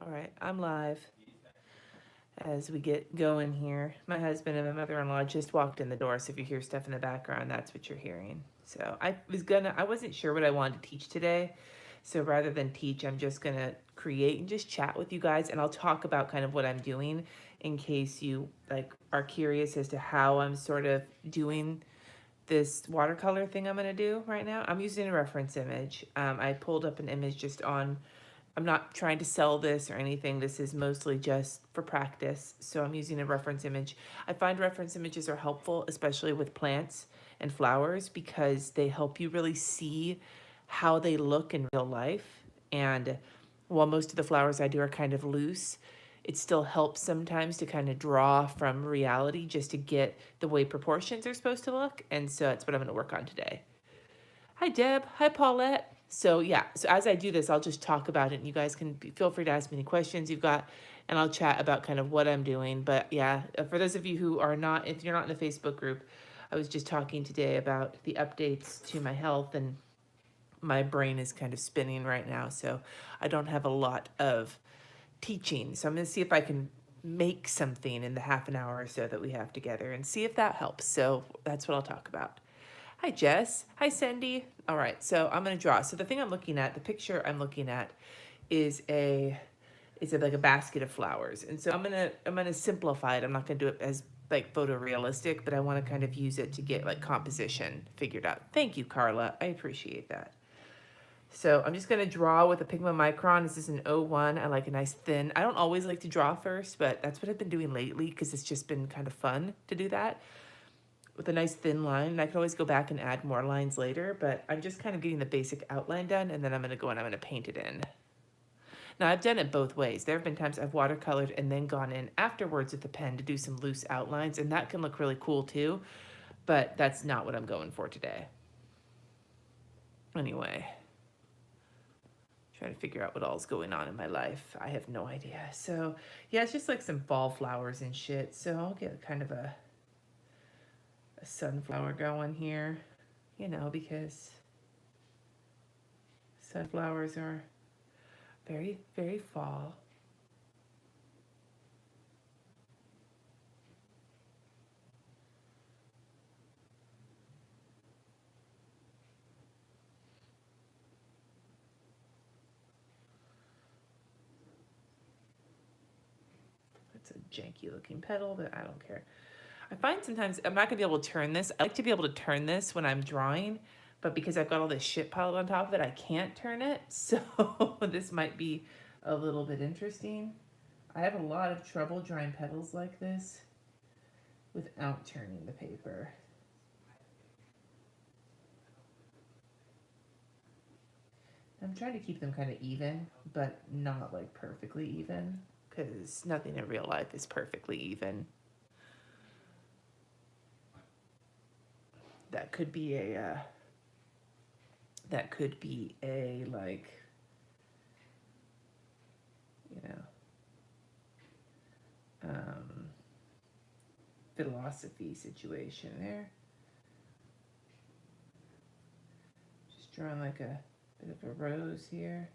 All right, I'm live as we get going here. My husband and my mother-in-law just walked in the door, so if you hear stuff in the background, that's what you're hearing. So I wasn't sure what I wanted to teach today. So rather than teach, I'm just gonna create and just chat with you guys, and I'll talk about kind of what I'm doing in case you like are curious as to how I'm sort of doing this watercolor thing I'm gonna do right now. I'm using a reference image. I pulled up an image just on, I'm not trying to sell this or anything. This is mostly just for practice. So I'm using a reference image. I find reference images are helpful, especially with plants and flowers, because they help you really see how they look in real life. And while most of the flowers I do are kind of loose, it still helps sometimes to kind of draw from reality just to get the way proportions are supposed to look. And so that's what I'm going to work on today. Hi, Deb. Hi, Paulette. So yeah, so as I do this, I'll just talk about it, and you guys can feel free to ask me any questions you've got, and I'll chat about kind of what I'm doing. But yeah, for those of you who are not, if you're not in the Facebook group, I was just talking today about the updates to my health, and my brain is kind of spinning right now, so I don't have a lot of teaching. So I'm going to see if I can make something in the half an hour or so that we have together and see if that helps. So that's what I'll talk about. Hi, Jess. Hi, Cindy. All right, so I'm gonna draw. So the thing I'm looking at, the picture I'm looking at, is like a basket of flowers, and so I'm gonna simplify it. I'm not gonna do it as like photorealistic, but I want to kind of use it to get like composition figured out. Thank you, Carla. I appreciate that. So I'm just gonna draw with a Pigma Micron. This is an 01. I like a nice thin. I don't always like to draw first, but that's what I've been doing lately because it's just been kind of fun to do that with a nice thin line. And I can always go back and add more lines later, but I'm just kind of getting the basic outline done, and then I'm gonna go and I'm gonna paint it in. Now I've done it both ways. There have been times I've watercolored and then gone in afterwards with the pen to do some loose outlines, and that can look really cool too, but that's not what I'm going for today. Anyway, trying to figure out what all's going on in my life. I have no idea. So yeah, it's just like some fall flowers and shit. So I'll get kind of a sunflower going here, you know, because sunflowers are very, very fall. It's a janky looking petal, but I don't care. I find sometimes I'm not gonna be able to turn this. I like to be able to turn this when I'm drawing, but because I've got all this shit piled on top of it, I can't turn it. So this might be a little bit interesting. I have a lot of trouble drawing petals like this without turning the paper. I'm trying to keep them kind of even, but not like perfectly even, because nothing in real life is perfectly even. That could be like, you know, philosophy situation there. Just drawing like a bit of a rose here.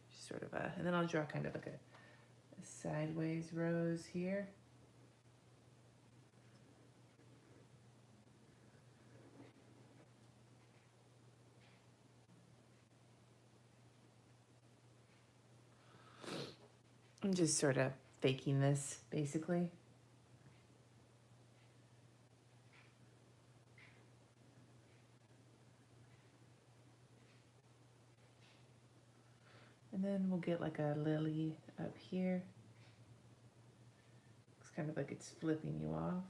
Just sort of and then I'll draw kind of like a sideways rose here. I'm just sort of faking this, basically. And then we'll get like a lily up here. It's kind of like it's flipping you off.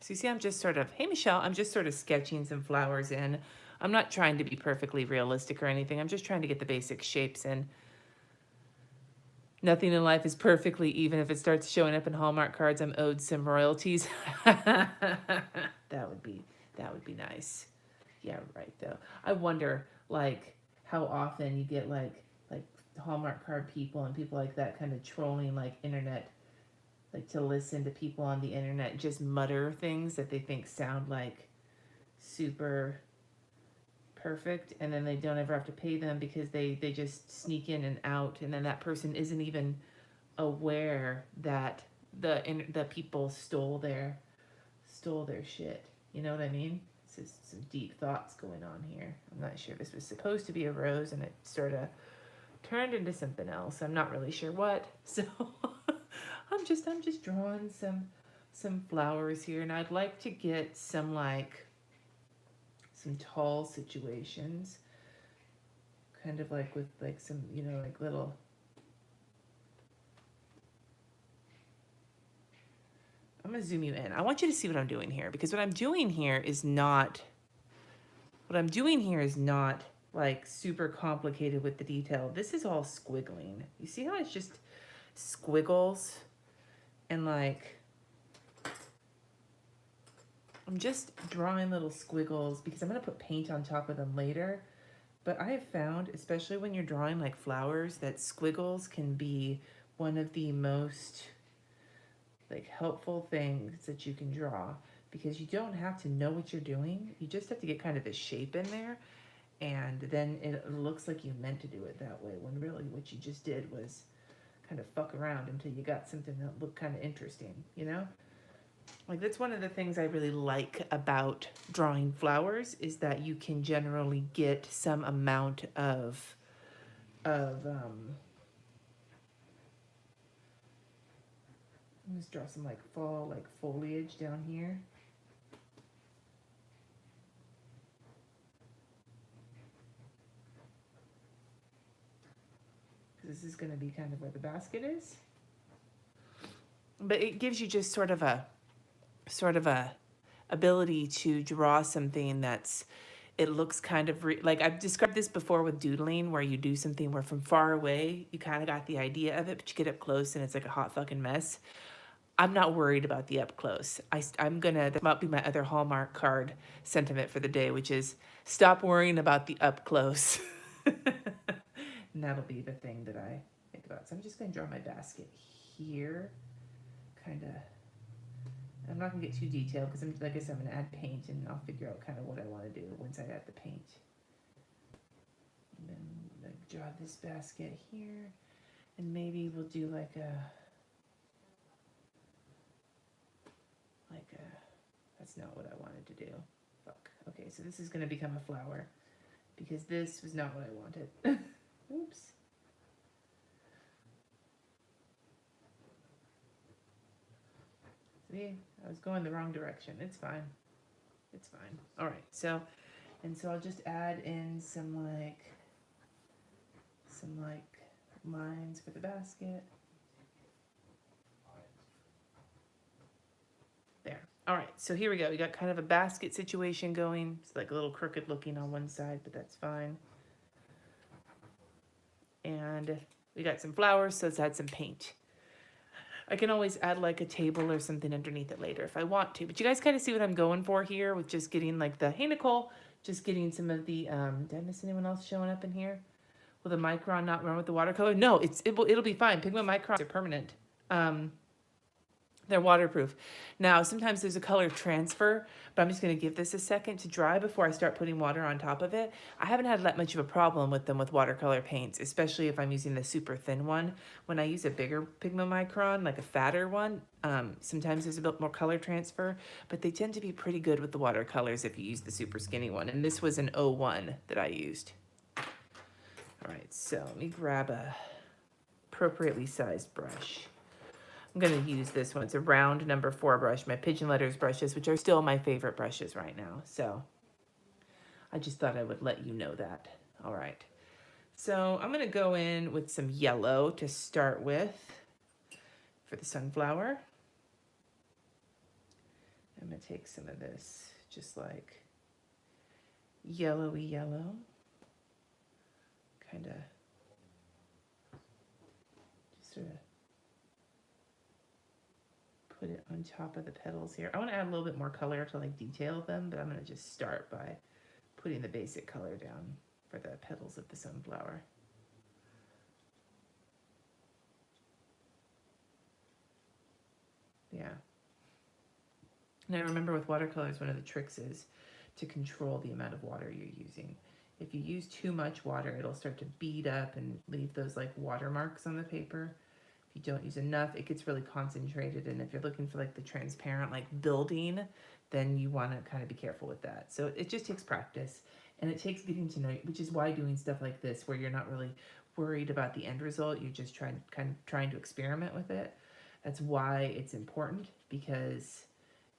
So you see, I'm just sort of, hey Michelle, I'm just sort of sketching some flowers in. I'm not trying to be perfectly realistic or anything. I'm just trying to get the basic shapes in. Nothing in life is perfectly even. If it starts showing up in Hallmark cards, I'm owed some royalties. That would be nice. Yeah, right though. I wonder like how often you get like Hallmark card people and people like that kind of trolling like internet, like to listen to people on the internet just mutter things that they think sound like super perfect, and then they don't ever have to pay them because they just sneak in and out, and then that person isn't even aware that the people stole their shit. You know what I mean? This is some deep thoughts going on here. I'm not sure this was supposed to be a rose, and it sort of turned into something else. I'm not really sure what. So I'm just drawing some flowers here, and I'd like to get some like some tall situations, kind of like with like some, you know, like little. I'm gonna zoom you in. I want you to see what I'm doing here, because what I'm doing here is not like super complicated with the detail. This is all squiggling. You see how it's just squiggles, and like I'm just drawing little squiggles because I'm gonna put paint on top of them later. But I have found, especially when you're drawing like flowers, that squiggles can be one of the most like helpful things that you can draw, because you don't have to know what you're doing. You just have to get kind of a shape in there, and then it looks like you meant to do it that way, when really what you just did was kind of fuck around until you got something that looked kind of interesting, you know? Like that's one of the things I really like about drawing flowers, is that you can generally get some amount of let's draw some like fall like foliage down here. This is going to be kind of where the basket is. But it gives you just sort of a ability to draw something that's, it looks kind of like I've described this before with doodling, where you do something where from far away you kind of got the idea of it, but you get up close and it's like a hot fucking mess. I'm not worried about the up close. I'm gonna, that might be my other Hallmark card sentiment for the day, which is stop worrying about the up close. And that'll be the thing that I think about. So I'm just gonna draw my basket here, kind of. I'm not gonna get too detailed because like I said, I'm gonna add paint and I'll figure out kind of what I want to do once I add the paint. And then like draw this basket here, and maybe we'll do like a that's not what I wanted to do. Fuck. Okay, so this is gonna become a flower because this was not what I wanted. Oops. See, I was going the wrong direction. It's fine. It's fine. All right. So, and so I'll just add in some lines for the basket. There. All right. So here we go. We got kind of a basket situation going. It's like a little crooked looking on one side, but that's fine. And we got some flowers, so let's add some paint. I can always add like a table or something underneath it later if I want to. But you guys kind of see what I'm going for here with just getting like the, hey Nicole, just getting some of the, did I miss anyone else showing up in here? Will the micron not run with the watercolor? No, it'll be fine. Pigment microns are permanent. They're waterproof. Now, sometimes there's a color transfer, but I'm just going to give this a second to dry before I start putting water on top of it. I haven't had that much of a problem with them with watercolor paints, especially if I'm using the super thin one. When I use a bigger pigment micron, like a fatter one, sometimes there's a bit more color transfer, but they tend to be pretty good with the watercolors if you use the super skinny one. And this was an 01 that I used. All right, so let me grab a appropriately sized brush. I'm going to use this one. It's a round number 4 brush, my Pigeon Letters brushes, which are still my favorite brushes right now. So I just thought I would let you know that. All right. So I'm going to go in with some yellow to start with for the sunflower. I'm going to take some of this, just like yellowy yellow, kind of just sort of put it on top of the petals here. I want to add a little bit more color to like detail them, but I'm going to just start by putting the basic color down for the petals of the sunflower. Yeah. Now remember, with watercolors, one of the tricks is to control the amount of water you're using. If you use too much water, it'll start to bead up and leave those like watermarks on the paper. If you don't use enough, it gets really concentrated. And if you're looking for like the transparent like building, then you want to kind of be careful with that. So it just takes practice, and it takes getting to know, which is why doing stuff like this, where you're not really worried about the end result, you're just trying to experiment with it. That's why it's important, because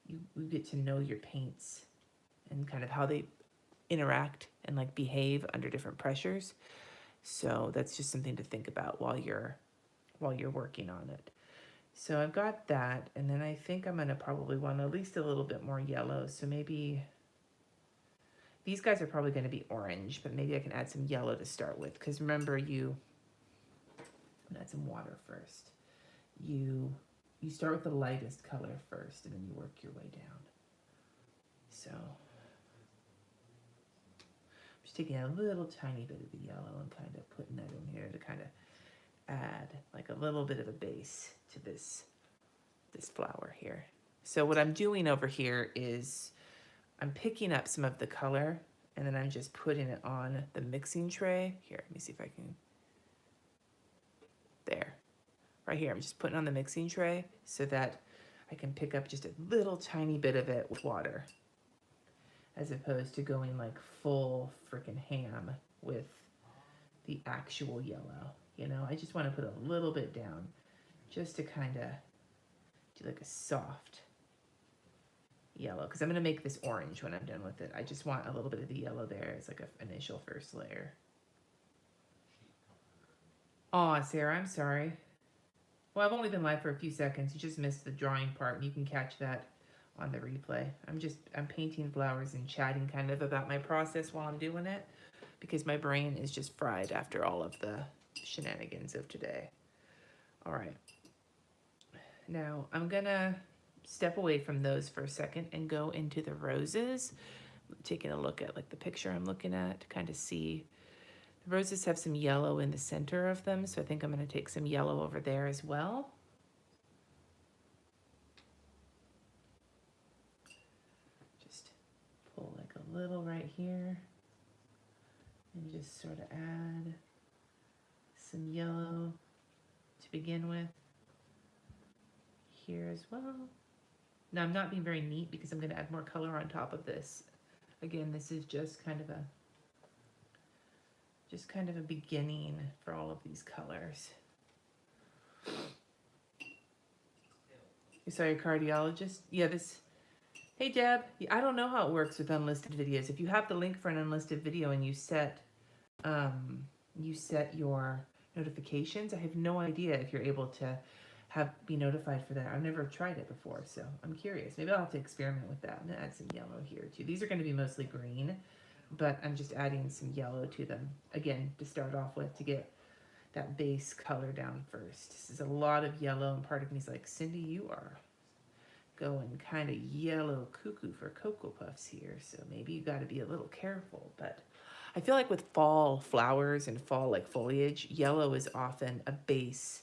you get to know your paints and kind of how they interact and like behave under different pressures. So that's just something to think about while you're working on it. So I've got that, and then I think I'm gonna probably want at least a little bit more yellow. So maybe these guys are probably gonna be orange, but maybe I can add some yellow to start with, because remember, I'm gonna add some water first. You start with the lightest color first, and then you work your way down. So I'm just taking a little tiny bit of the yellow and kind of putting that in here to kind of add like a little bit of a base to this flower here. So what I'm doing over here is I'm picking up some of the color, and then I'm just putting it on the mixing tray. Here, let me see if I can, there. Right here, I'm just putting on the mixing tray so that I can pick up just a little tiny bit of it with water, as opposed to going like full freaking ham with the actual yellow. You know, I just want to put a little bit down just to kind of do like a soft yellow, because I'm going to make this orange when I'm done with it. I just want a little bit of the yellow there as like an initial first layer. Aw, Sarah, I'm sorry. Well, I've only been live for a few seconds. You just missed the drawing part, and you can catch that on the replay. I'm painting flowers and chatting kind of about my process while I'm doing it, because my brain is just fried after all of the shenanigans of today. All right. Now I'm gonna step away from those for a second and go into the roses. I'm taking a look at like the picture I'm looking at to kind of see. The roses have some yellow in the center of them, so I think I'm going to take some yellow over there as well. Just pull like a little right here and just sort of add some yellow to begin with here as well. Now I'm not being very neat because I'm going to add more color on top of this. Again, this is just kind of a beginning for all of these colors. You saw your cardiologist? Yeah, hey Deb, I don't know how it works with unlisted videos. If you have the link for an unlisted video and you set your notifications, I have no idea if you're able to be notified for that. I've never tried it before, so I'm curious. Maybe I'll have to experiment with that. I'm gonna add some yellow here too. These are gonna be mostly green, but I'm just adding some yellow to them, again, to start off with, to get that base color down first. This is a lot of yellow, and part of me is like, Cindy, you are going kind of yellow cuckoo for Cocoa Puffs here, so maybe you got to be a little careful. But I feel like with fall flowers and fall like foliage, yellow is often a base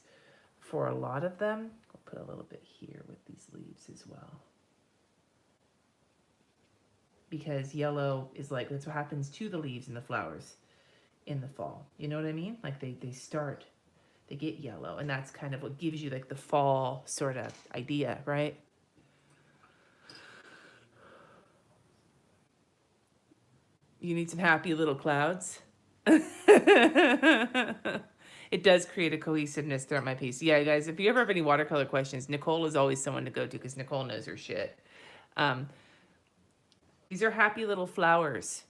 for a lot of them. I'll put a little bit here with these leaves as well, because yellow is like, that's what happens to the leaves and the flowers in the fall. You know what I mean? Like they get yellow, and that's kind of what gives you like the fall sort of idea, right? You need some happy little clouds. It does create a cohesiveness throughout my piece. Yeah, guys, if you ever have any watercolor questions, Nicole is always someone to go to, because Nicole knows her shit. These are happy little flowers,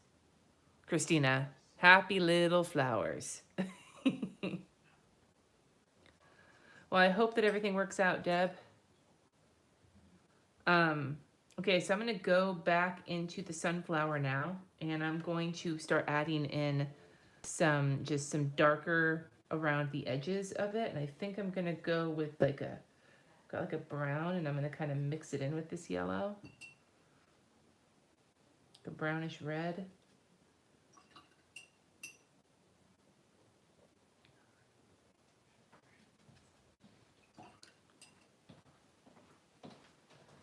Christina. Happy little flowers. Well, I hope that everything works out, Deb. Okay, so I'm going to go back into the sunflower now, and I'm going to start adding in some darker around the edges of it. And I think I'm going to go with got like a brown, and I'm going to kind of mix it in with this yellow. A brownish red.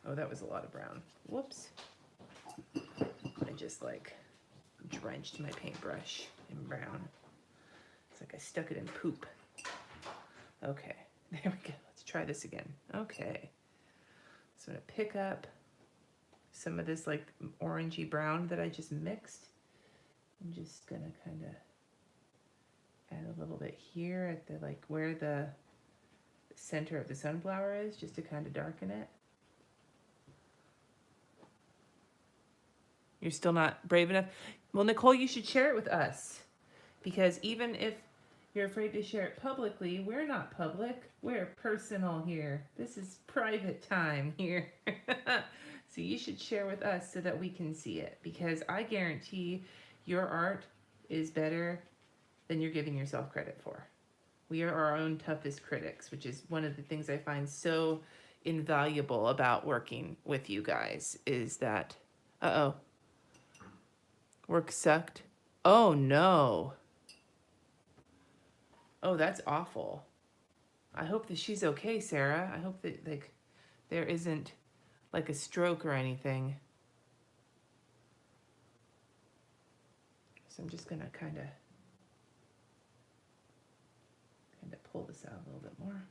Oh, that was a lot of brown. Whoops. I just like drenched my paintbrush in brown. It's like I stuck it in poop. Okay, there we go. Let's try this again. Okay. So I'm gonna pick up some of this like orangey brown that I just mixed. I'm just gonna kind of add a little bit here at the like where the center of the sunflower is, just to kind of darken it. You're still not brave enough? Well, Nicole, you should share it with us, because even if you're afraid to share it publicly, we're not public. We're personal here. This is private time here. So you should share with us so that we can see it, because I guarantee your art is better than you're giving yourself credit for. We are our own toughest critics, which is one of the things I find so invaluable about working with you guys, is that, uh-oh, work sucked. Oh no. Oh, that's awful. I hope that she's okay, Sarah. I hope that like there isn't like a stroke or anything. So I'm just gonna kind of pull this out a little bit more.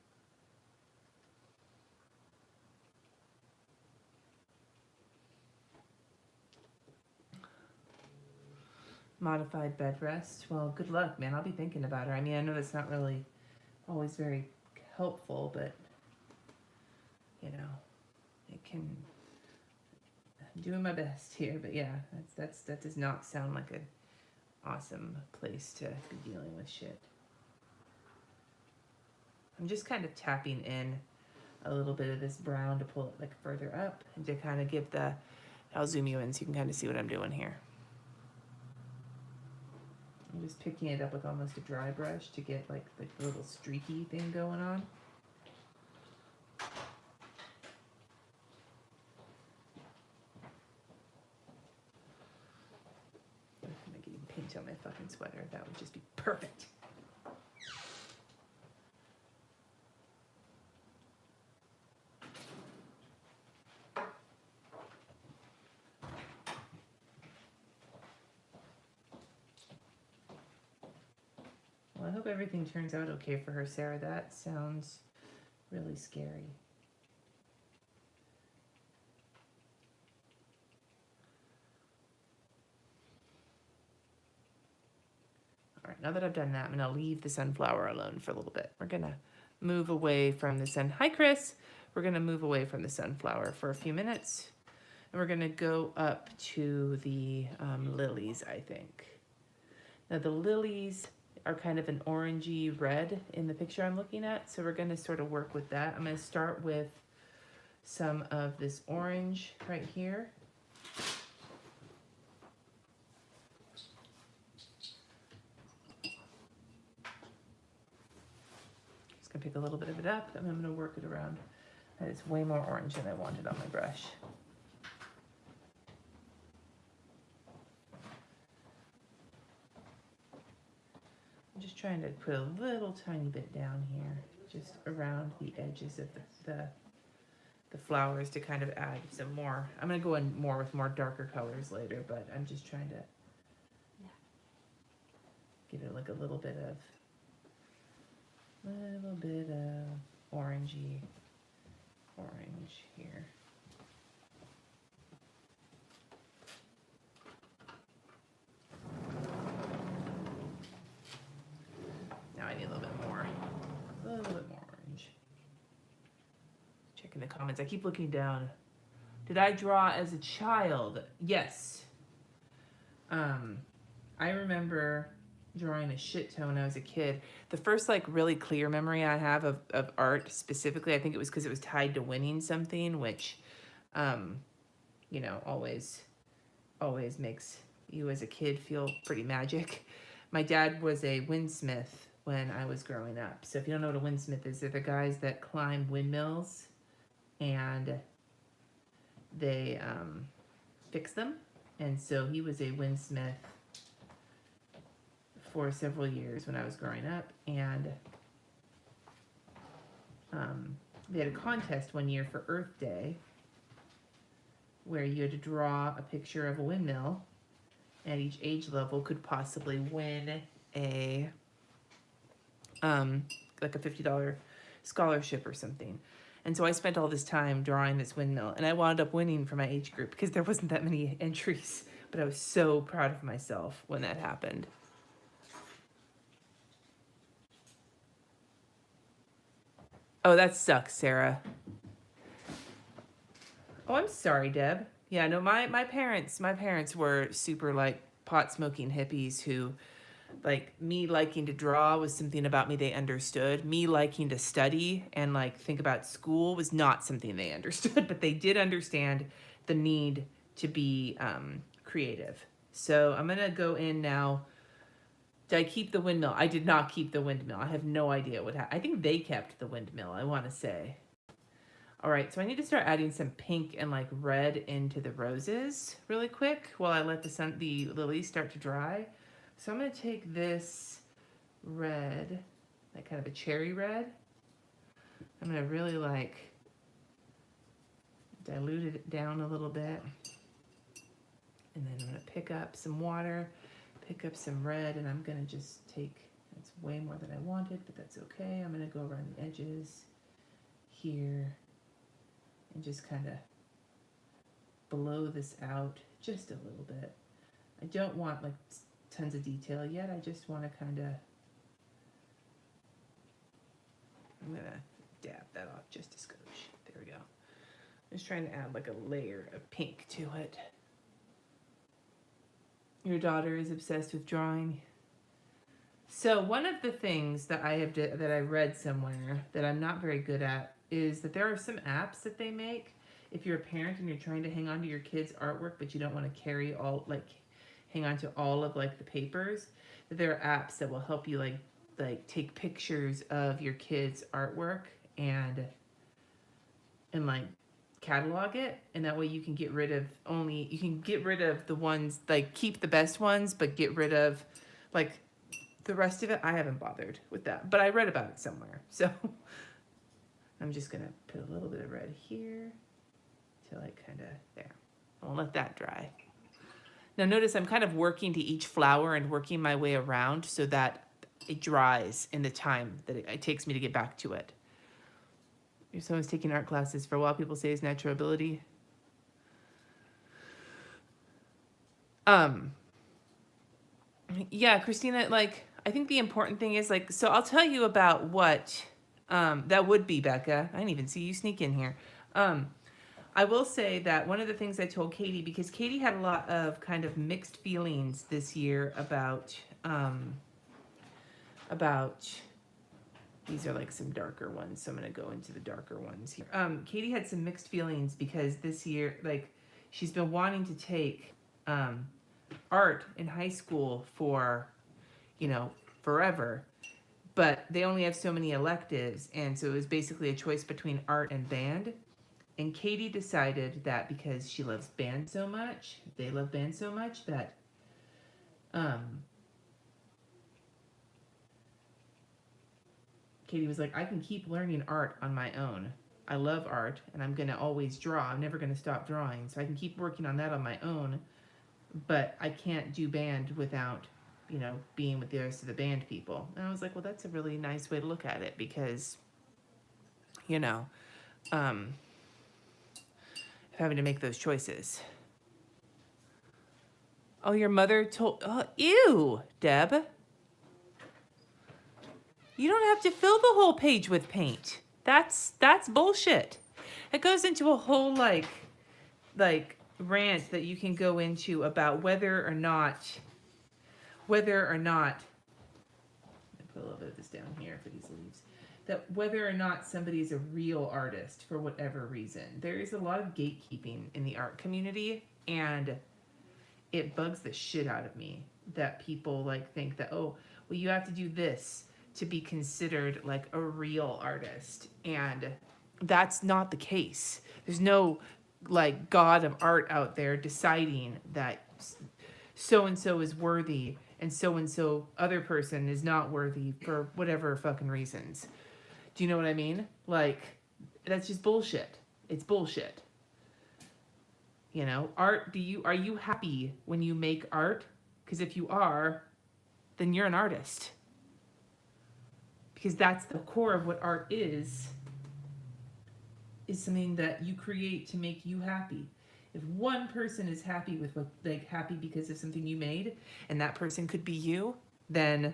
Modified bed rest. Well, good luck, man. I'll be thinking about her. I mean, I know that's not really always very helpful, but you know, it can. I'm doing my best here, but yeah, that does not sound like an awesome place to be dealing with shit. I'm just kind of tapping in a little bit of this brown to pull it like further up and to kind of give the. I'll zoom you in so you can kind of see what I'm doing here. I'm just picking it up with almost a dry brush to get like the little streaky thing going on. I'm getting paint on my fucking sweater. That would just be perfect. Well, I hope everything turns out okay for her, Sarah. That sounds really scary. All right, now that I've done that, I'm gonna leave the sunflower alone for a little bit. We're gonna move away from the sun. Hi, Chris. We're gonna move away from the sunflower for a few minutes. And we're gonna go up to the lilies, I think. Now the lilies are kind of an orangey red in the picture I'm looking at. So we're gonna sort of work with that. I'm gonna start with some of this orange right here. Just gonna pick a little bit of it up and I'm gonna work it around. And it's way more orange than I wanted on my brush. I'm just trying to put a little tiny bit down here, just around the edges of the flowers to kind of add some more. I'm gonna go in more with more darker colors later, but I'm just trying to give it like a little bit of orangey orange here. Now I need a little bit more orange. Checking the comments. I keep looking down. Did I draw as a child? Yes. I remember drawing a shit ton when I was a kid. The first like really clear memory I have of art specifically, I think it was because it was tied to winning something, which, you know, always makes you as a kid feel pretty magic. My dad was a windsmith when I was growing up. So if you don't know what a windsmith is, they're the guys that climb windmills and they fix them. And so he was a windsmith for several years when I was growing up, and they had a contest one year for Earth Day, where you had to draw a picture of a windmill, and each age level could possibly win a like a $50 scholarship or something. And so I spent all this time drawing this windmill, and I wound up winning for my age group because there wasn't that many entries, but I was so proud of myself when that happened. Oh, that sucks, Sarah. Oh, I'm sorry, Deb. Yeah, no, my parents were super like pot smoking hippies who, like, me liking to draw was something about me they understood. Me liking to study and like think about school was not something they understood, but they did understand the need to be creative. So I'm gonna go in now. Did I keep the windmill? I did not keep the windmill. I have no idea what happened. I think they kept the windmill, I want to say. All right, so I need to start adding some pink and like red into the roses really quick while I let the lilies start to dry. So I'm gonna take this red, like kind of a cherry red. I'm gonna really like dilute it down a little bit. And then I'm gonna pick up some water, pick up some red, and I'm gonna just take, it's way more than I wanted, but that's okay. I'm gonna go around the edges here and just kind of blow this out just a little bit. I don't want like tons of detail yet. I just want to kind of, I'm gonna dab that off just a skosh. There we go. I'm just trying to add like a layer of pink to it. Your daughter is obsessed with drawing. So one of the things that that I read somewhere that I'm not very good at is that there are some apps that they make if you're a parent and you're trying to hang on to your kids' artwork, but you don't want to carry all, like, hang on to all of like the papers, that there are apps that will help you like take pictures of your kids' artwork and like catalog it, and that way you can get rid of the ones, like keep the best ones but get rid of like the rest of it. I haven't bothered with that, but I read about it somewhere, so I'm just gonna put a little bit of red here to like kind of there. I'll let that dry. Now notice I'm kind of working to each flower and working my way around so that it dries in the time that it takes me to get back to it. If someone's taking art classes for a while, people say it's natural ability. Yeah, Christina, like, I think the important thing is, like, so I'll tell you about what, that would be, Becca. I didn't even see you sneak in here. I will say that one of the things I told Katie, because Katie had a lot of kind of mixed feelings this year about these are like some darker ones, so I'm gonna go into the darker ones here. Katie had some mixed feelings because this year, like, she's been wanting to take art in high school for, you know, forever, but they only have so many electives, and so it was basically a choice between art and band. And Katie decided that because she loves band so much, they love band so much, that Katie was like, I can keep learning art on my own. I love art, and I'm gonna always draw. I'm never gonna stop drawing, so I can keep working on that on my own, but I can't do band without, you know, being with the rest of the band people. And I was like, well, that's a really nice way to look at it, because, you know, having to make those choices. Oh, your mother told, oh, ew, Deb. You don't have to fill the whole page with paint. That's bullshit. It goes into a whole like rant that you can go into about whether or not, let me put a little bit of this down here for these leaves, that whether or not somebody is a real artist for whatever reason. There is a lot of gatekeeping in the art community, and it bugs the shit out of me that people like think that, oh, well, you have to do this to be considered like a real artist, and that's not the case. There's no like god of art out there deciding that so and so is worthy and so other person is not worthy for whatever fucking reasons. Do you know what I mean? Like, that's just bullshit. It's bullshit. You know, art, are you happy when you make art? Because if you are, then you're an artist. Because that's the core of what art is something that you create to make you happy. If one person is happy with what, like, happy because of something you made, and that person could be you, then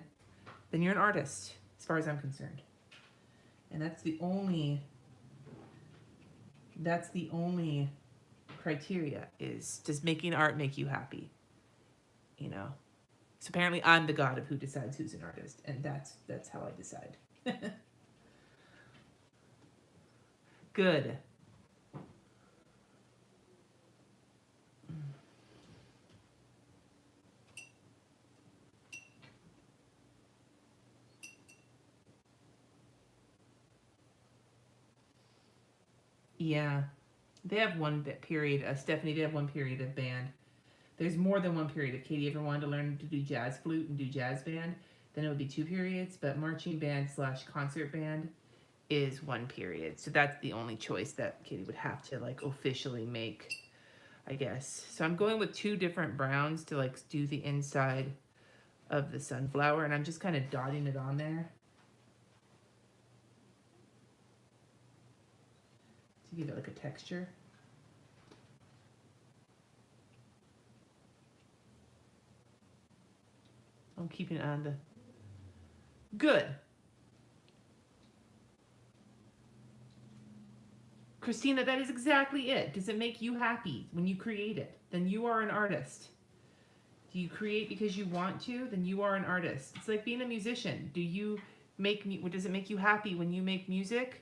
you're an artist, as far as I'm concerned. And that's the only criteria is, does making art make you happy? You know. So apparently I'm the god of who decides who's an artist, and that's how I decide. Good. Yeah. They have one period, Stephanie, they have one period of band. There's more than one period. If Katie ever wanted to learn to do jazz flute and do jazz band, then it would be 2 periods. But marching band / concert band is 1 period. So that's the only choice that Katie would have to, like, officially make, I guess. So I'm going with 2 different browns to, like, do the inside of the sunflower, and I'm just kind of dotting it on there to give it like a texture. I'm keeping it on the... Good. Christina, that is exactly it. Does it make you happy when you create it? Then you are an artist. Do you create because you want to? Then you are an artist. It's like being a musician. Does it make you happy when you make music?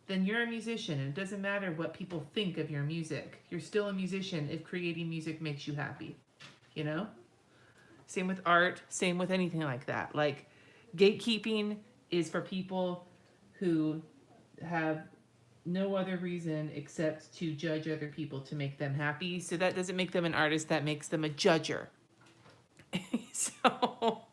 Then you're a musician, and it doesn't matter what people think of your music. You're still a musician if creating music makes you happy. You know? Same with art, same with anything like that. Like, gatekeeping is for people who have no other reason except to judge other people to make them happy. So that doesn't make them an artist, that makes them a judger. So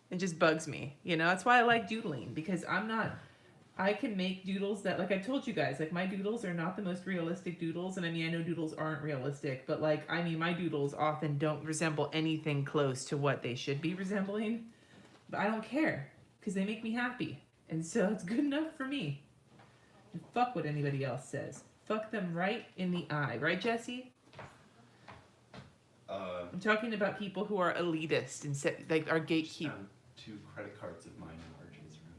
it just bugs me. You know, that's why I like doodling, because I can make doodles that, like I told you guys, like, my doodles are not the most realistic doodles. And I mean, I know doodles aren't realistic, but, like, I mean, my doodles often don't resemble anything close to what they should be resembling. But I don't care, because they make me happy. And so it's good enough for me. And fuck what anybody else says. Fuck them right in the eye. Right, Jesse? I'm talking about people who are elitist and like, are gatekeep. 2 credit cards of mine in RJ's room.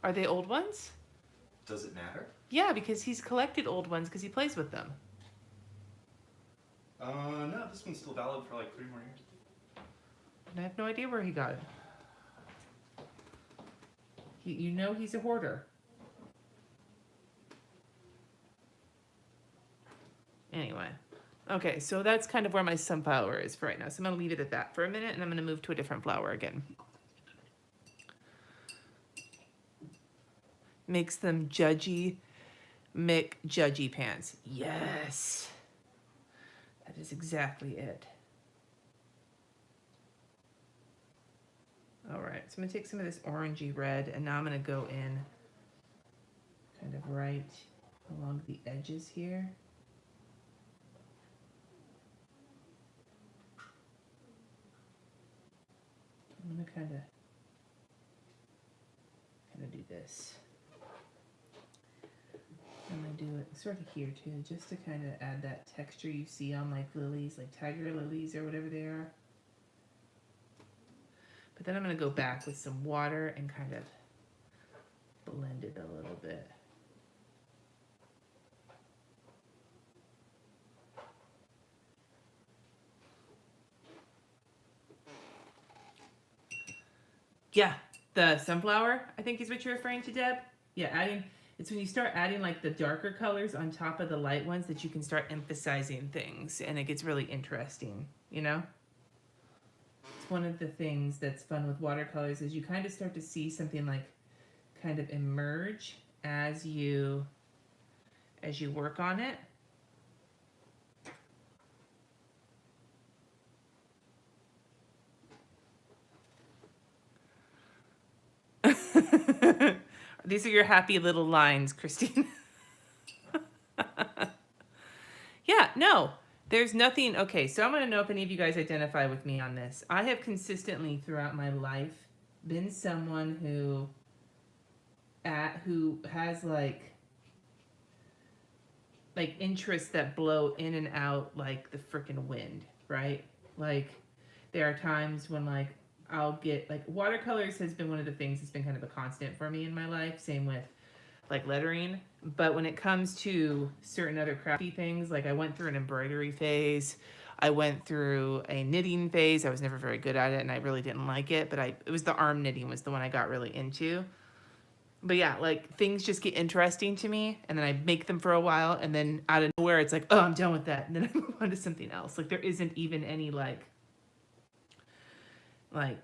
Are they old ones? Does it matter? Yeah, because he's collected old ones because he plays with them. No, this one's still valid for like 3 more years. And I have no idea where he got it. You know he's a hoarder. Anyway. Okay, so that's kind of where my sunflower is for right now. So I'm going to leave it at that for a minute, and I'm going to move to a different flower again. Makes them judgy, McJudgy pants. Yes. That is exactly it. All right, so I'm going to take some of this orangey red, and now I'm going to go in kind of right along the edges here. I'm going to kind of do this. I'm going to do it sort of here too, just to kind of add that texture you see on, like, lilies, like tiger lilies or whatever they are. But then I'm going to go back with some water and kind of blend it a little bit. Yeah, the sunflower, I think, is what you're referring to, Deb. Yeah, it's when you start adding, like, the darker colors on top of the light ones that you can start emphasizing things, and it gets really interesting, you know? It's one of the things that's fun with watercolors is you kind of start to see something, like, kind of emerge as you work on it. These are your happy little lines, Christine. Yeah, no, there's nothing. Okay, so I'm going to know if any of you guys identify with me on this. I have consistently throughout my life been someone who has like interests that blow in and out like the freaking wind, right? Like there are times when like I'll get like watercolors has been one of the things that's been kind of a constant for me in my life. Same with like lettering. But when it comes to certain other crafty things, like I went through an embroidery phase. I went through a knitting phase. I was never very good at it and I really didn't like it, but it was the arm knitting was the one I got really into. But yeah, like things just get interesting to me and then I make them for a while and then out of nowhere it's like, oh, I'm done with that. And then I move on to something else. Like there isn't even any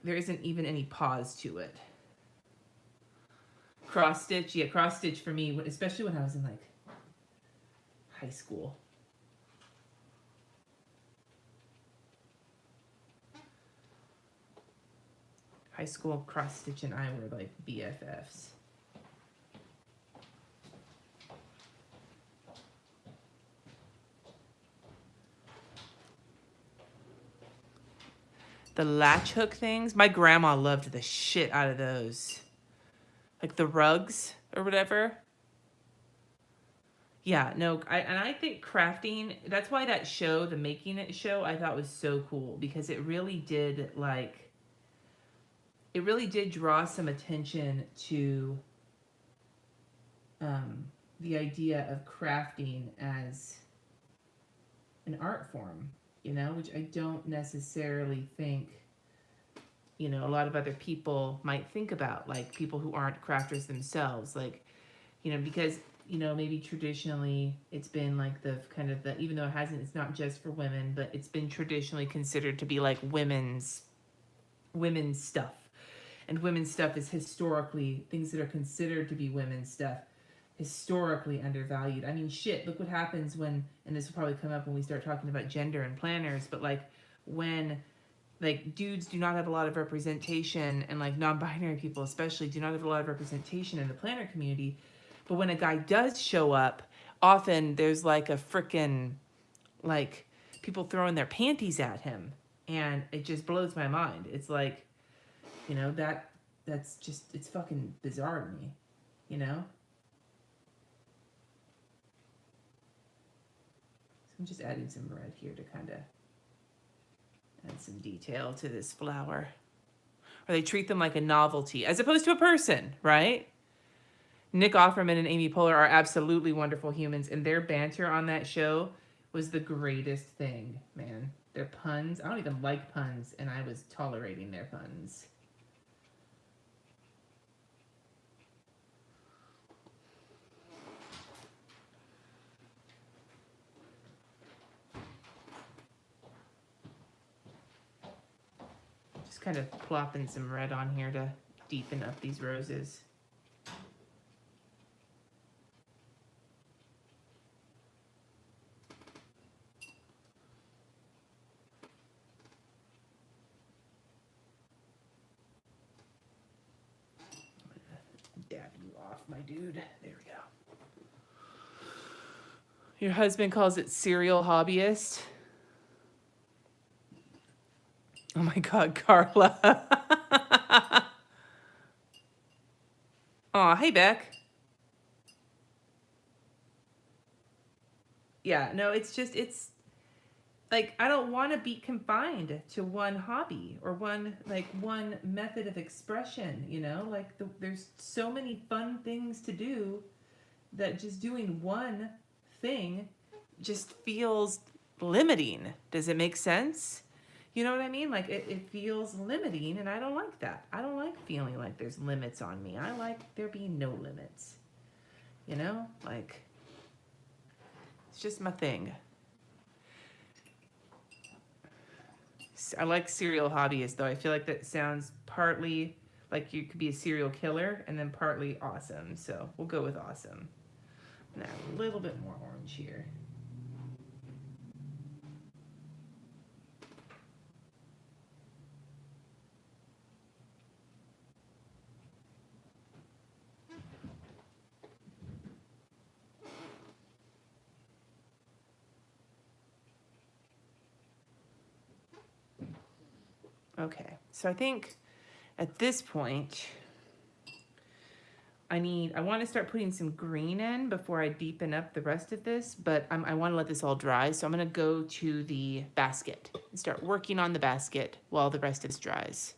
there isn't even any pause to it. Cross stitch, yeah, cross stitch for me, especially when I was in like high school. High school cross stitch and I were like BFFs. The latch hook things, my grandma loved the shit out of those. Like the rugs or whatever. Yeah, no, I think crafting, that's why that show, the Making It show, I thought was so cool because it really did draw some attention to the idea of crafting as an art form, which I don't necessarily think, a lot of other people might think about, like people who aren't crafters themselves, like, because, maybe traditionally it's been like the kind of the, even though it's not just for women, but it's been traditionally considered to be like women's stuff. And women's stuff is historically, things that are considered to be women's stuff, historically undervalued. I mean, shit, look what happens when, and this will probably come up when we start talking about gender and planners, but like when like dudes do not have a lot of representation and like non-binary people especially do not have a lot of representation in the planner community, but when a guy does show up, often there's like a frickin' like people throwing their panties at him, and it just blows my mind. It's like, that's just, it's fucking bizarre to me. So I'm just adding some red here to kind of add some detail to this flower. Or they treat them like a novelty as opposed to a person, right? Nick Offerman and Amy Poehler are absolutely wonderful humans, and their banter on that show was the greatest thing, man. Their puns, I don't even like puns, and I was tolerating their puns. Just kind of plopping some red on here to deepen up these roses. Dab you off, my dude. There we go. Your husband calls it serial hobbyist. Oh my God, Carla. Aw, hey, Beck. Yeah, no, it's like, I don't want to be confined to one hobby or one method of expression, like there's so many fun things to do that just doing one thing just feels limiting. Does it make sense? You know what I mean? Like it feels limiting, and I don't like that. I don't like feeling like there's limits on me. I like there being no limits. Like it's just my thing. I like serial hobbyist though. I feel like that sounds partly like you could be a serial killer and then partly awesome. So we'll go with awesome. Now a little bit more orange here. Okay, so I think at this point, I want to start putting some green in before I deepen up the rest of this, but I want to let this all dry. So I'm going to go to the basket and start working on the basket while the rest of this dries.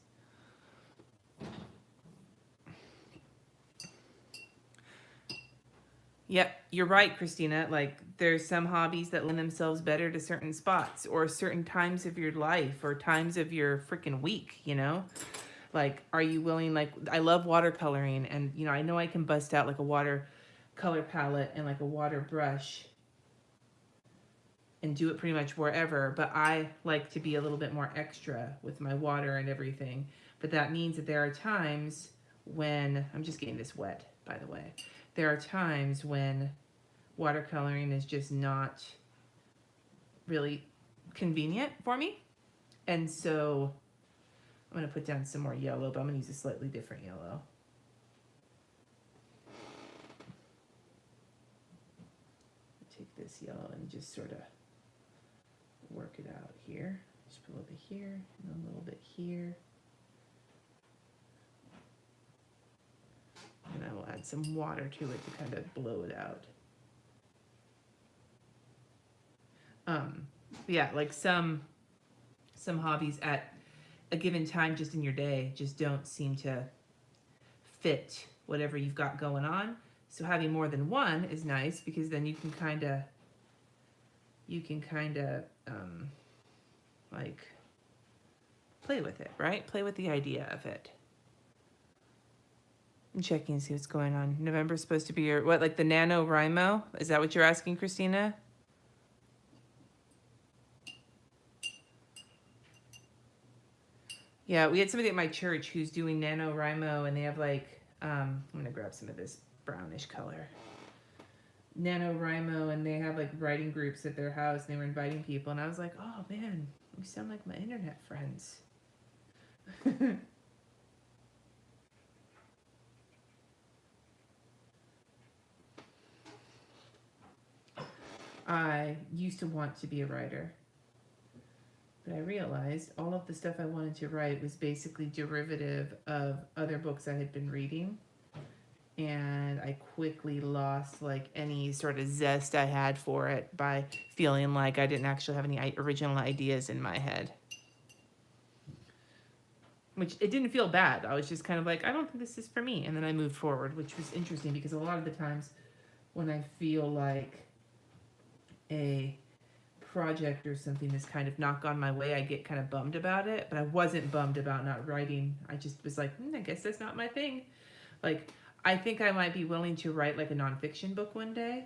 Yep, you're right, Christina. Like, there's some hobbies that lend themselves better to certain spots or certain times of your life or times of your freaking week, you know? Like, are you willing, like, I love watercoloring, and, you know I can bust out like a watercolor palette and like a water brush and do it pretty much wherever, but I like to be a little bit more extra with my water and everything. But that means that there are times when, I'm just getting this wet, by the way. There are times when watercoloring is just not really convenient for me. And so I'm going to put down some more yellow, but I'm going to use a slightly different yellow. Take this yellow and just sort of work it out here. Just put a little bit here and a little bit here. And I will add some water to it to kind of blow it out. Yeah, like some hobbies at a given time just in your day just don't seem to fit whatever you've got going on. So having more than one is nice because then you can kind of like play with it, right? Play with the idea of it. I'm checking to see what's going on. November's supposed to be your, what, like the NaNoWriMo? Is that what you're asking, Christina? Yeah, we had somebody at my church who's doing NaNoWriMo, and they have like, I'm going to grab some of this brownish color. NaNoWriMo, and they have like writing groups at their house, and they were inviting people, and I was like, oh man, we sound like my internet friends. I used to want to be a writer, but I realized all of the stuff I wanted to write was basically derivative of other books I had been reading, and I quickly lost like any sort of zest I had for it by feeling like I didn't actually have any original ideas in my head. Which, it didn't feel bad. I was just kind of like, I don't think this is for me, and then I moved forward, which was interesting because a lot of the times when I feel like a project or something is kind of not gone my way, I get kind of bummed about it, but I wasn't bummed about not writing. I just was like, I guess that's not my thing. Like, I think I might be willing to write like a nonfiction book one day,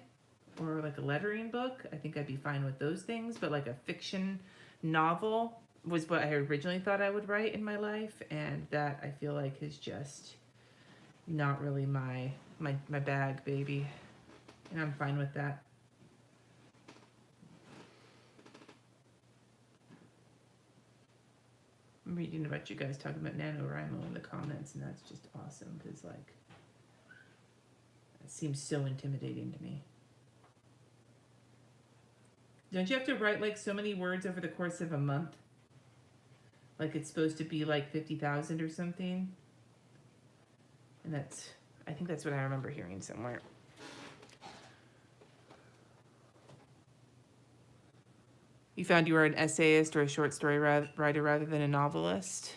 or like a lettering book. I think I'd be fine with those things, but like a fiction novel was what I originally thought I would write in my life, and that I feel like is just not really my bag, baby, and I'm fine with that. I'm reading about you guys talking about NaNoWriMo in the comments, and that's just awesome because, like, it seems so intimidating to me. Don't you have to write like so many words over the course of a month? Like it's supposed to be like 50,000 or something? And I think that's what I remember hearing somewhere. You found you were an essayist or a short story writer rather than a novelist?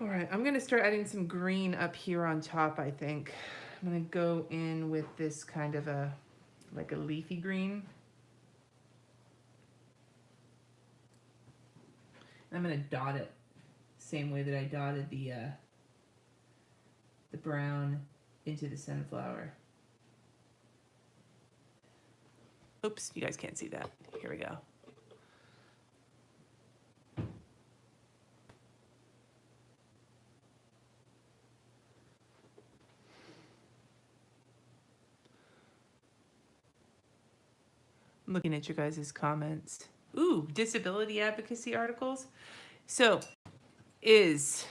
All right, I'm going to start adding some green up here on top, I think. I'm going to go in with this kind of like a leafy green. And I'm going to dot it same way that I dotted the brown into the sunflower. Oops, you guys can't see that. Here we go. I'm looking at your guys' comments. Ooh, disability advocacy articles. So, is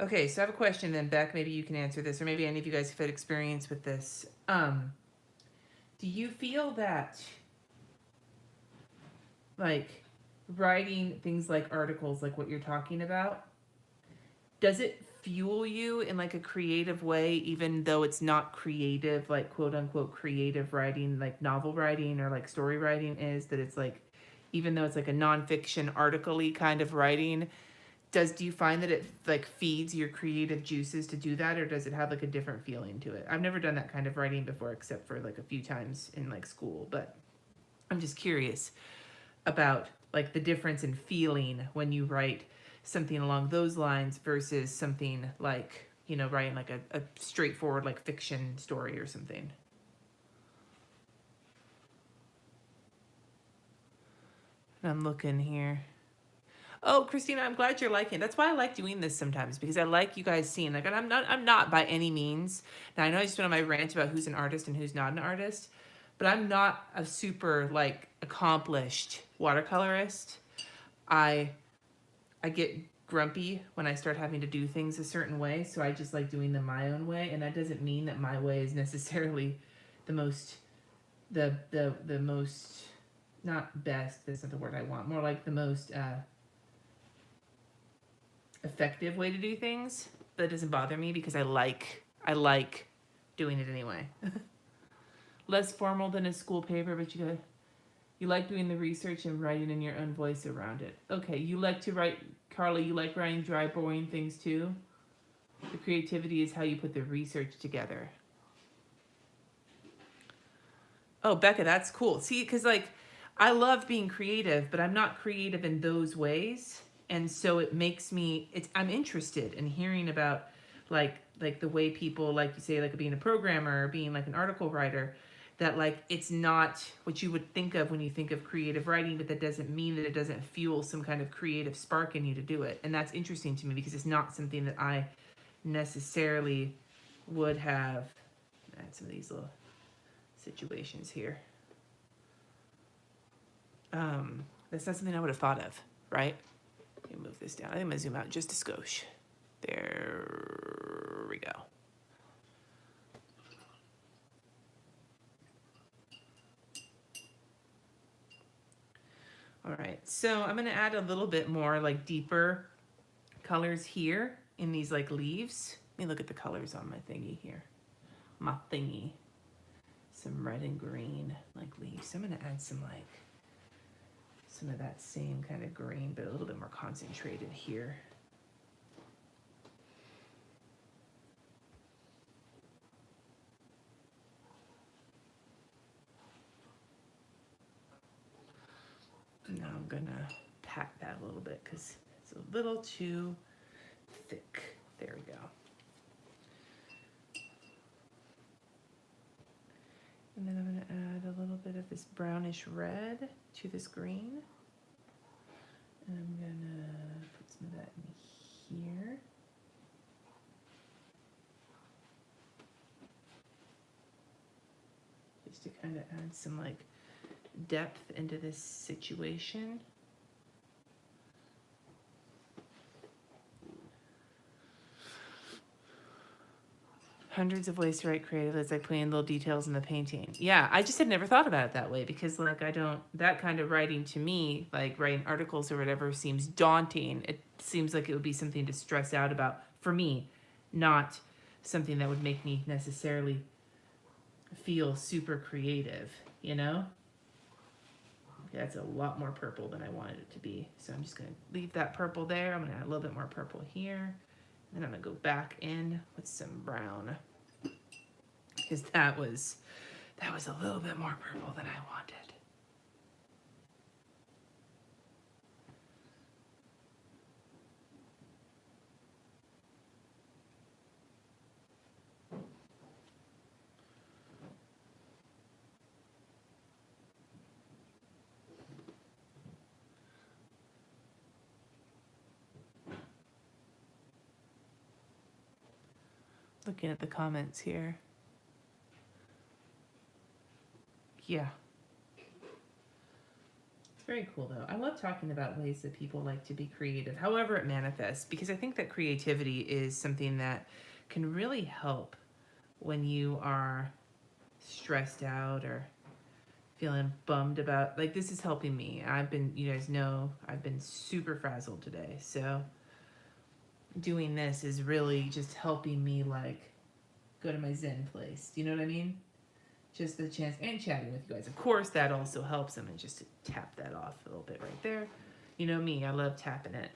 Okay, so I have a question then, Beck. Maybe you can answer this, or maybe any of you guys have had experience with this. Do you feel that, like, writing things like articles, like what you're talking about, does it fuel you in like a creative way, even though it's not creative, like quote unquote creative writing, like novel writing or like story writing is? That it's like, even though it's like a nonfiction article-y kind of writing, do you find that it like feeds your creative juices to do that, or does it have like a different feeling to it? I've never done that kind of writing before, except for like a few times in like school, but I'm just curious about like the difference in feeling when you write something along those lines versus something like, you know, writing like a straightforward like fiction story or something. I'm looking here. Oh, Christina, I'm glad you're liking it. That's why I like doing this sometimes, because I like you guys seeing, like, and I'm not by any means. Now I know I just went on my rant about who's an artist and who's not an artist, but I'm not a super like accomplished watercolorist. I I get grumpy when I start having to do things a certain way, so I just like doing them my own way, and that doesn't mean that my way is necessarily the most the most, not best, that's not the word I want, more like the most effective way to do things. That doesn't bother me because I like doing it anyway. Less formal than a school paper, but you like doing the research and writing in your own voice around it. Okay, you like to write, Carly, you like writing dry, boring things too? The creativity is how you put the research together. Oh, Becca, that's cool. See, because like I love being creative, but I'm not creative in those ways. And so it makes me, I'm interested in hearing about like the way people, like you say, like being a programmer or being like an article writer, that like it's not what you would think of when you think of creative writing, but that doesn't mean that it doesn't fuel some kind of creative spark in you to do it. And that's interesting to me because it's not something that I necessarily would have. Add some of these little situations here. That's not something I would have thought of, right? Let me move this down. I think I'm gonna zoom out just a skosh. There we go. All right, so I'm gonna add a little bit more like deeper colors here in these like leaves. Let me look at the colors on my thingy here. My thingy. Some red and green like leaves. So I'm gonna add some of that same kind of green, but a little bit more concentrated here. Now I'm gonna pat that a little bit because it's a little too thick. There we go. And then I'm gonna add a little bit of this brownish red to this green. And I'm gonna put some of that in here. Just to kind of add some like depth into this situation. Hundreds of ways to write creatively. It's like putting little details in the painting. Yeah, I just had never thought about it that way because like that kind of writing to me, like writing articles or whatever, seems daunting. It seems like it would be something to stress out about for me, not something that would make me necessarily feel super creative, you know? That's a lot more purple than I wanted it to be. So I'm just gonna leave that purple there. I'm gonna add a little bit more purple here. And I'm gonna go back in with some brown because that was a little bit more purple than I wanted. Looking at the comments here. Yeah. It's very cool though. I love talking about ways that people like to be creative, however it manifests, because I think that creativity is something that can really help when you are stressed out or feeling bummed about, like, this is helping me. You guys know, I've been super frazzled today. So doing this is really just helping me, like, go to my Zen place. Do you know what I mean? Just the chance, and chatting with you guys. Of course, that also helps. I'm gonna just tap that off a little bit right there. You know me, I love tapping it.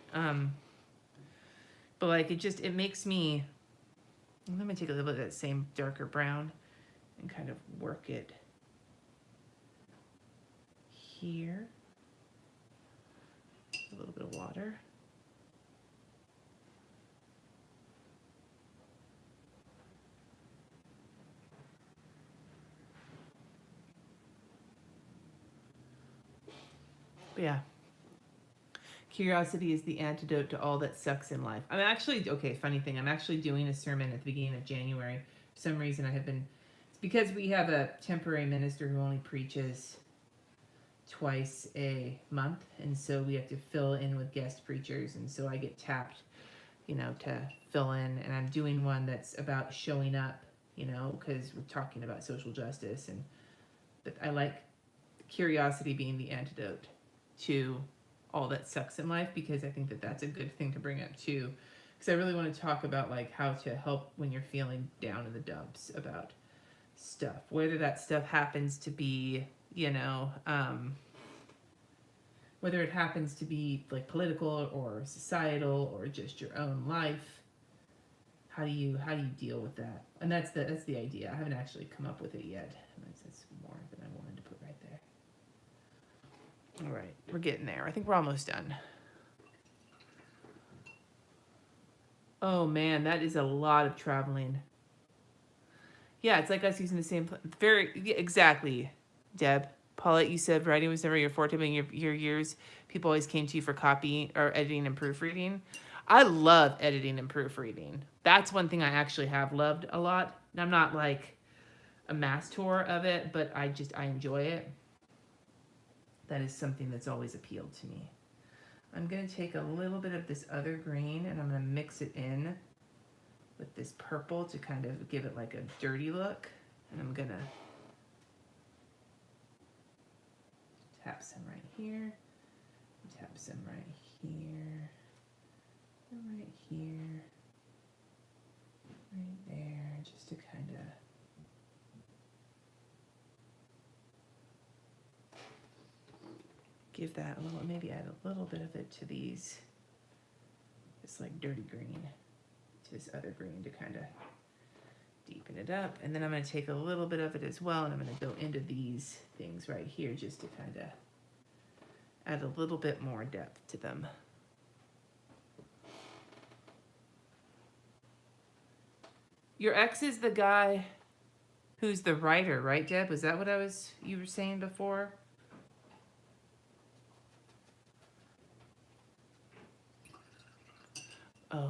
But like, it makes me, let me take a little bit of that same darker brown and kind of work it here. A little bit of water. But yeah. Curiosity is the antidote to all that sucks in life. I'm actually, okay, funny thing, I'm actually doing a sermon at the beginning of January. For some reason it's because we have a temporary minister who only preaches twice a month, and so we have to fill in with guest preachers, and so I get tapped, to fill in, and I'm doing one that's about showing up, because we're talking about social justice, but I like curiosity being the antidote to all that sucks in life, because I think that that's a good thing to bring up too, because I really want to talk about like how to help when you're feeling down in the dumps about stuff, whether that stuff happens to be, whether it happens to be like political or societal or just your own life. How do you deal with that? And that's the idea. I haven't actually come up with it yet. That's more than I wanted to put right there. All right, we're getting there. I think we're almost done. Oh man, that is a lot of traveling. Yeah, it's like us using the same, exactly, Deb. Paulette, you said writing was never your forte, but in your years, people always came to you for copy or editing and proofreading. I love editing and proofreading. That's one thing I actually have loved a lot. I'm not like a master of it, but I enjoy it. That is something that's always appealed to me. I'm going to take a little bit of this other green and I'm going to mix it in with this purple to kind of give it like a dirty look. And I'm going to tap some right here, tap some right here, and right here, right there, just to kind of give that a little, maybe add a little bit of it to these, this like dirty green, to this other green to kind of deepen it up. And then I'm going to take a little bit of it as well, and I'm going to go into these things right here just to kind of add a little bit more depth to them. Your ex is the guy who's the writer, right, Deb? Was that what you were saying before? Oh.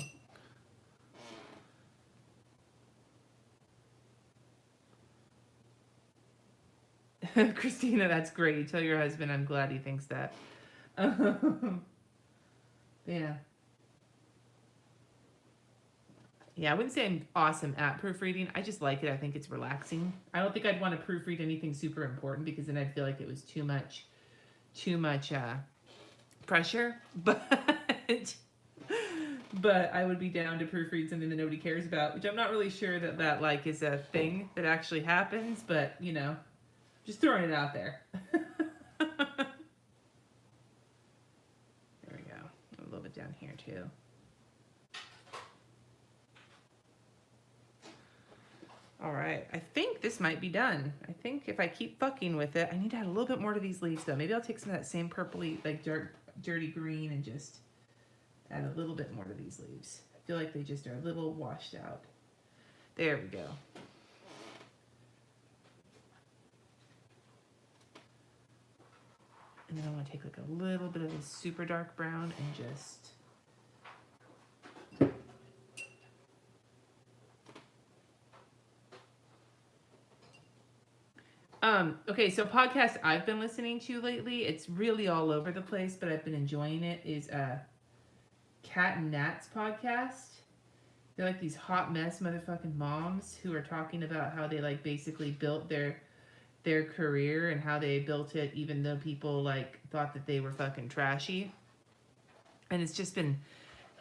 Christina, that's great. Tell your husband I'm glad he thinks that. Yeah. Yeah, I wouldn't say I'm awesome at proofreading. I just like it. I think it's relaxing. I don't think I'd want to proofread anything super important because then I'd feel like it was too much pressure. But I would be down to proofread something that nobody cares about, which I'm not really sure that like is a thing that actually happens, but just throwing it out there. There we go. A little bit down here too. All right, I think this might be done. I think if I keep fucking with it, I need to add a little bit more to these leaves though. Maybe I'll take some of that same purpley, like dirty green and just add a little bit more to these leaves. I feel like they just are a little washed out. There we go. And then I want to take like a little bit of this super dark brown and just Okay, so podcast I've been listening to lately, it's really all over the place, but I've been enjoying it, is Cat and Nat's podcast. They're like these hot mess motherfucking moms who are talking about how they like basically built their career and how they built it even though people like thought that they were fucking trashy. And it's just been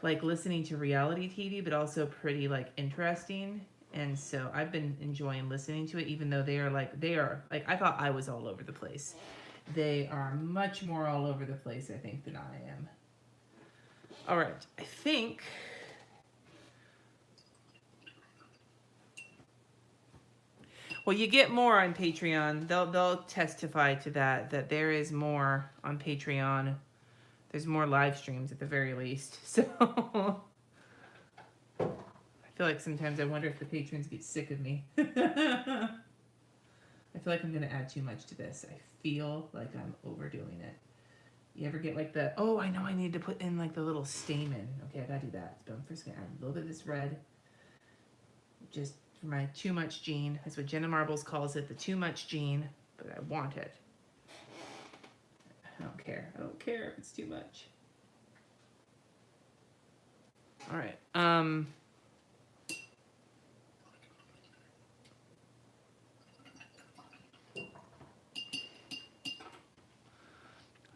like listening to reality TV, but also pretty like interesting. And so I've been enjoying listening to it, even though they are like, I thought I was all over the place. They are much more all over the place, I think, than I am. All right, I think. Well, you get more on Patreon. They'll testify to that there is more on Patreon. There's more live streams at the very least. So I feel like sometimes I wonder if the patrons get sick of me. I feel like I'm going to add too much to this. I feel like I'm overdoing it. You ever get like the, oh, I know I need to put in like the little stamen. Okay, I got to do that. But I'm first going to add a little bit of this red. Just for my too much gene. That's what Jenna Marbles calls it, the too much gene. But I want it. I don't care. I don't care if it's too much. All right.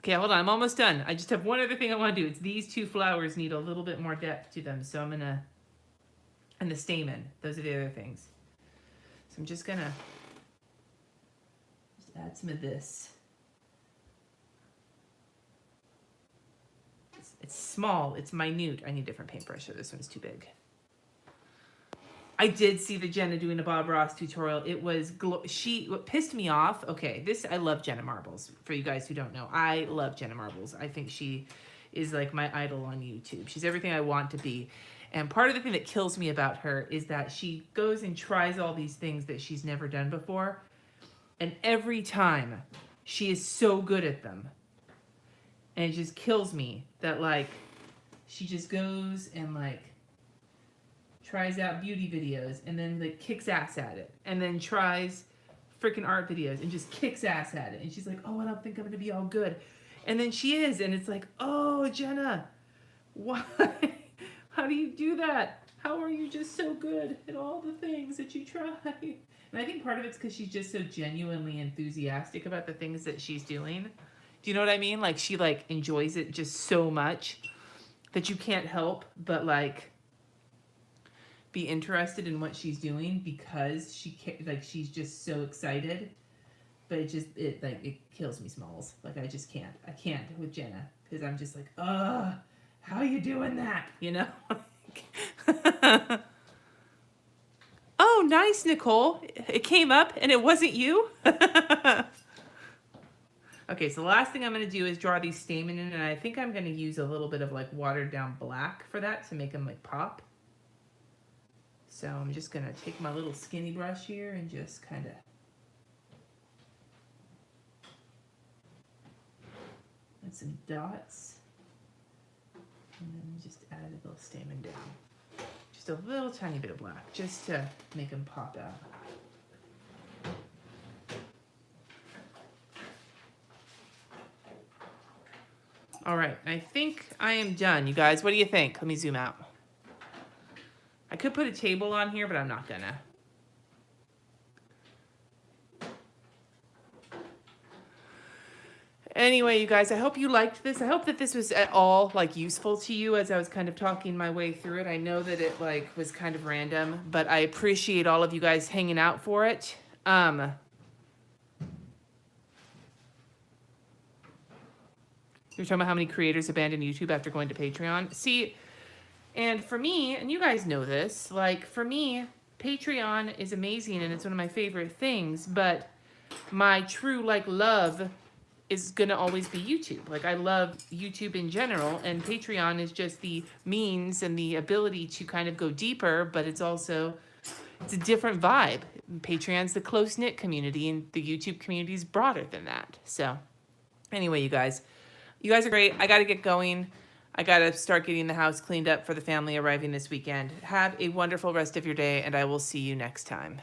Okay, hold on. I'm almost done. I just have one other thing I want to do. It's these two flowers need a little bit more depth to them. So I'm going to... And the stamen. Those are the other things. So I'm just going to... Just add some of this. It's small. It's minute. I need a different paintbrush, so this one's too big. I did see the Jenna doing a Bob Ross tutorial. It was, what pissed me off, okay, I love Jenna Marbles, for you guys who don't know. I love Jenna Marbles. I think she is like my idol on YouTube. She's everything I want to be. And part of the thing that kills me about her is that she goes and tries all these things that she's never done before. And every time, she is so good at them. And it just kills me that, like, she just goes and, like, tries out beauty videos and then like kicks ass at it, and then tries freaking art videos and just kicks ass at it, and she's like, oh, I don't think I'm gonna be all good, and then she is, and it's like, oh, Jenna, why? How do you do that? How are you just so good at all the things that you try? And I think part of it's because she's just so genuinely enthusiastic about the things that she's doing. Do you know what I mean? Like, she like enjoys it just so much that you can't help but like be interested in what she's doing, because she's just so excited. But it kills me, Smalls. Like, I just can't. I can't with Jenna, because I'm just like, how you doing that? You know? Oh, nice, Nicole. It came up and it wasn't you. Okay, so the last thing I'm going to do is draw these stamen in, and I think I'm going to use a little bit of like watered down black for that to make them like pop. So I'm just going to take my little skinny brush here and just kind of add some dots. And then just add a little stamen down. Just a little tiny bit of black, just to make them pop out. All right, I think I am done, you guys. What do you think? Let me zoom out. I could put a table on here, but I'm not gonna. Anyway, you guys, I hope you liked this. I hope that this was at all like useful to you as I was kind of talking my way through it. I know that it like was kind of random, but I appreciate all of you guys hanging out for it. You're talking about how many creators abandon YouTube after going to Patreon. See, and for me, and you guys know this, like for me, Patreon is amazing and it's one of my favorite things, but my true like love is gonna always be YouTube. Like, I love YouTube in general, and Patreon is just the means and the ability to kind of go deeper, but it's also, it's a different vibe. Patreon's the close-knit community, and the YouTube community is broader than that. So anyway, you guys are great. I gotta get going. I gotta start getting the house cleaned up for the family arriving this weekend. Have a wonderful rest of your day, and I will see you next time.